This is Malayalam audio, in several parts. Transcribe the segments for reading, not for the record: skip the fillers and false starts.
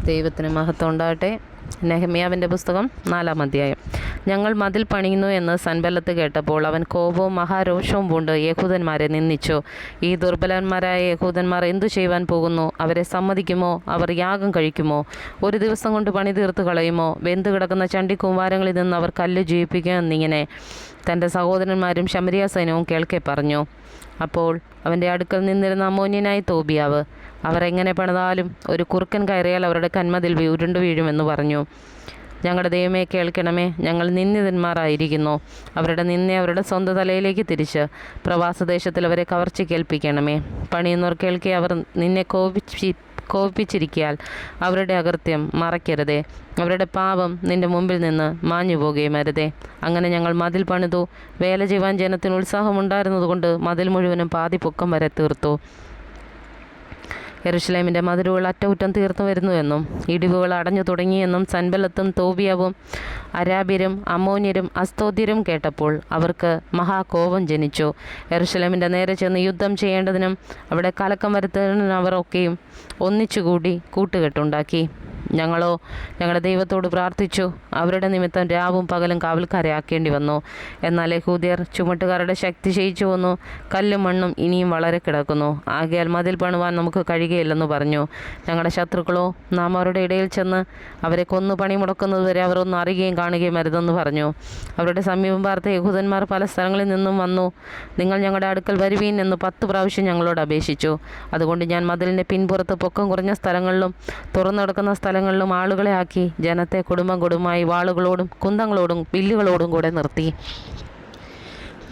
ദൈവത്തിന് മഹത്വം ഉണ്ടാകട്ടെ. നെഹമ്യാവിൻ്റെ പുസ്തകം 4-ാം അധ്യായം. ഞങ്ങൾ മതിൽ പണിയുന്നു എന്ന് സൻബല്ലത്ത് കേട്ടപ്പോൾ അവൻ കോപവും മഹാരോഷവും പൂണ്ട് യഹൂദന്മാരെ നിന്ദിച്ചു. ഈ ദുർബലന്മാരായ യഹൂദന്മാർ എന്തു ചെയ്യുവാൻ പോകുന്നു? അവരെ സമ്മതിക്കുമോ? അവർ യാഗം കഴിക്കുമോ? ഒരു ദിവസം കൊണ്ട് പണി തീർത്ത് കളയുമോ? വെന്തു കിടക്കുന്ന ചണ്ടിക്കൂമ്പാരങ്ങളിൽ നിന്ന് അവർ കല്ല് ജീവിപ്പിക്കുക എന്നിങ്ങനെ തൻ്റെ സഹോദരന്മാരും ശമരിയ സൈന്യവും കേൾക്കെ പറഞ്ഞു. അപ്പോൾ അവൻ്റെ അടുക്കൽ നിന്നിരുന്ന അമ്മോന്യനായ തോബിയാവ്, അവർ എങ്ങനെ പണിതാലും ഒരു കുറുക്കൻ കയറിയാൽ അവരുടെ കന്മതിൽ ഉരുണ്ടു വീഴുമെന്ന് പറഞ്ഞു. ഞങ്ങളുടെ ദൈവമേ, കേൾക്കണമേ. ഞങ്ങൾ നിന്ദിതന്മാരായിരിക്കുന്നു. അവരുടെ നിന്നെ അവരുടെ സ്വന്തം തലയിലേക്ക് തിരിച്ച് പ്രവാസദേശത്തിൽ അവരെ കവർച്ചയ്ക്കേൽപ്പിക്കണമേ. പണിയുന്നവർ കേൾക്കെ അവർ നിന്നെ കോപിച്ചിരിക്കാൽ അവരുടെ അകൃത്യം മറയ്ക്കരുതേ. അവരുടെ പാപം നിന്റെ മുമ്പിൽ നിന്ന് മാഞ്ഞു പോകുകയും അരുതേ. അങ്ങനെ ഞങ്ങൾ മതിൽ പണിതു. വേല ചെയ്യുവാൻ ജനത്തിന് ഉത്സാഹമുണ്ടായിരുന്നതുകൊണ്ട് മതിൽ മുഴുവനും പാതി പൊക്കം വരെ തീർത്തു. യെരുശലേമിൻ്റെ മതിലുകൾ അറ്റകുറ്റം തീർന്നു വരുന്നുവെന്നും ഇടിവുകൾ അടഞ്ഞു തുടങ്ങിയെന്നും സൻബല്ലത്തും തോബിയാവും അരാബ്യരും അമ്മോന്യരും അസ്തോദ്യരും കേട്ടപ്പോൾ അവർക്ക് മഹാകോപം ജനിച്ചു. യെരുശലേമിൻ്റെ നേരെ ചെന്ന് യുദ്ധം ചെയ്യേണ്ടതിനും അവിടെ കലക്കം വരുത്തുന്നതിനും അവർ ഒക്കെയും ഒന്നിച്ചുകൂടി കൂട്ടുകെട്ടുണ്ടാക്കി. ഞങ്ങളോ ഞങ്ങളുടെ ദൈവത്തോട് പ്രാർത്ഥിച്ചു. അവരുടെ നിമിത്തം രാവും പകലും കാവൽക്കാരെ ആക്കേണ്ടി വന്നു. എന്നാൽ യഹൂദ്യർ ചുമട്ടുകാരുടെ ശക്തി ക്ഷയിച്ചു വന്നു. കല്ലും മണ്ണും ഇനിയും വളരെ കിടക്കുന്നു. ആകയാൽ മതിൽ പണിവാൻ നമുക്ക് കഴിയുകയില്ലെന്ന് പറഞ്ഞു. ഞങ്ങളുടെ ശത്രുക്കളോ നാം അവരുടെ ഇടയിൽ ചെന്ന് അവരെ കൊന്നു പണി മുടക്കുന്നതുവരെ അവർ ഒന്നും അറിയുകയും കാണുകയും അരുതെന്ന് പറഞ്ഞു. അവരുടെ സമീപം പാർത്ത യഹൂദന്മാർ പല സ്ഥലങ്ങളിൽ നിന്നും വന്നു. നിങ്ങൾ ഞങ്ങളുടെ അടുക്കൽ വരുവീൻ എന്ന് 10 പ്രാവശ്യം ഞങ്ങളോട് അപേക്ഷിച്ചു. അതുകൊണ്ട് ഞാൻ മതിലിൻ്റെ പിൻപുറത്ത് പൊക്കം കുറഞ്ഞ സ്ഥലങ്ങളിലും തുറന്നു കിടക്കുന്ന സ്ഥലങ്ങളിലും ആളുകളെ ആക്കി ജനത്തെ കുടുംബമായി വാളുകളോടും കുന്തങ്ങളോടും വില്ലുകളോടും കൂടെ നിർത്തി.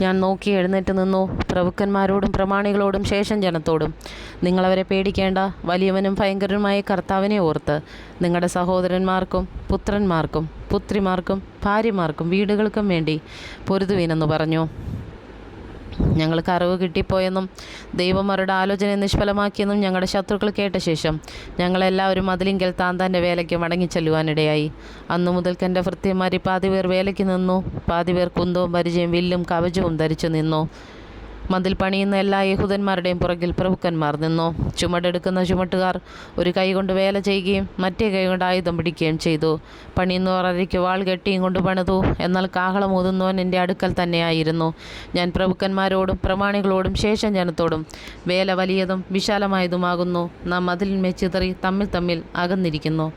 ഞാൻ നോക്കി എഴുന്നേറ്റ് നിന്നു. പ്രഭുക്കന്മാരോടും പ്രമാണികളോടും ശേഷം ജനത്തോടും, നിങ്ങളവരെ പേടിക്കേണ്ട. വലിയവനും ഭയങ്കരനുമായ കർത്താവിനെ ഓർത്ത് നിങ്ങളുടെ സഹോദരന്മാർക്കും പുത്രന്മാർക്കും പുത്രിമാർക്കും ഭാര്യമാർക്കും വീടുകൾക്കും വേണ്ടി പൊരുതുവീനെന്ന് പറഞ്ഞു. ഞങ്ങൾക്ക് അറിവ് കിട്ടിപ്പോയെന്നും ദൈവം അവരുടെ ആലോചന നിഷ്ഫലമാക്കിയെന്നും ഞങ്ങളുടെ ശത്രുക്കൾ കേട്ട ശേഷം ഞങ്ങളെല്ലാവരും മതിലിങ്കൽ താൻ്റെ വേലയ്ക്ക് മടങ്ങിച്ചെല്ലുവാനിടയായി. അന്നു മുതൽക്ക് എൻ്റെ ഭൃത്യന്മാരിൽ പാതിപേർ വേലയ്ക്ക് നിന്നു, പാതിപേർ കുന്തവും പരിചയും വില്ലും കവചവും ധരിച്ചു നിന്നു. മതിൽ പണിയുന്ന എല്ലാ യഹൂദന്മാരുടെയും പുറകിൽ പ്രഭുക്കന്മാർ നിന്നു. ചുമടെടുക്കുന്ന ചുമട്ടുകാർ ഒരു കൈ കൊണ്ട് വേല ചെയ്യുകയും മറ്റേ കൈ കൊണ്ട് ആയുധം പിടിക്കുകയും ചെയ്തു. പണിയുന്നവർ അരയ്ക്ക് വാൾ കെട്ടിയും കൊണ്ട് പണിതു. എന്നാൽ കാഹളം ഊതുന്നവൻ എൻ്റെ അടുക്കൽ തന്നെയായിരുന്നു. ഞാൻ പ്രഭുക്കന്മാരോടും പ്രമാണികളോടും ശേഷം ജനത്തോടും, വേല വലിയതും വിശാലമായതുമാകുന്നു. നാം മതിലിന്മേൽ ചിതറി തമ്മിൽ അകന്നിരിക്കുന്നു.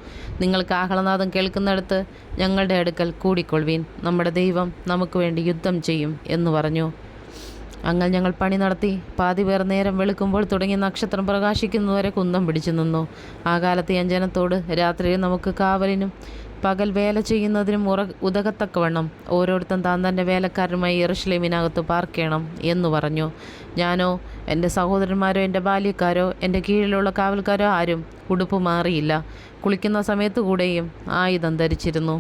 നിങ്ങൾ കാഹളനാദം കേൾക്കുന്നിടത്ത് ഞങ്ങളുടെ അടുക്കൽ കൂടിക്കൊള്ളുവീൻ. നമ്മുടെ ദൈവം നമുക്ക് വേണ്ടി യുദ്ധം ചെയ്യും എന്ന് പറഞ്ഞു. അങ്ങനെ ഞങ്ങൾ പണി നടത്തി. പാതിപേർ നേരം വെളുക്കുമ്പോൾ തുടങ്ങി നക്ഷത്രം പ്രകാശിക്കുന്നതുവരെ കുന്തം പിടിച്ചു നിന്നു. ആ കാലത്ത് ഞാൻ ജനത്തോട്, രാത്രിയിൽ നമുക്ക് കാവലിനും പകൽ വേല ചെയ്യുന്നതിനും ഉതകത്തക്കവണ്ണം ഓരോരുത്തൻ തൻ്റെ വേലക്കാരനുമായി യെരുശലേമിനകത്ത് പാർക്കണം എന്ന് പറഞ്ഞു. ഞാനോ എൻ്റെ സഹോദരന്മാരോ എൻ്റെ ബാല്യക്കാരോ എൻ്റെ കീഴിലുള്ള കാവൽക്കാരോ ആരും ഉടുപ്പ് മാറിയില്ല. കുളിക്കുന്ന സമയത്ത് കൂടെയും ആയുധം ധരിച്ചിരുന്നു.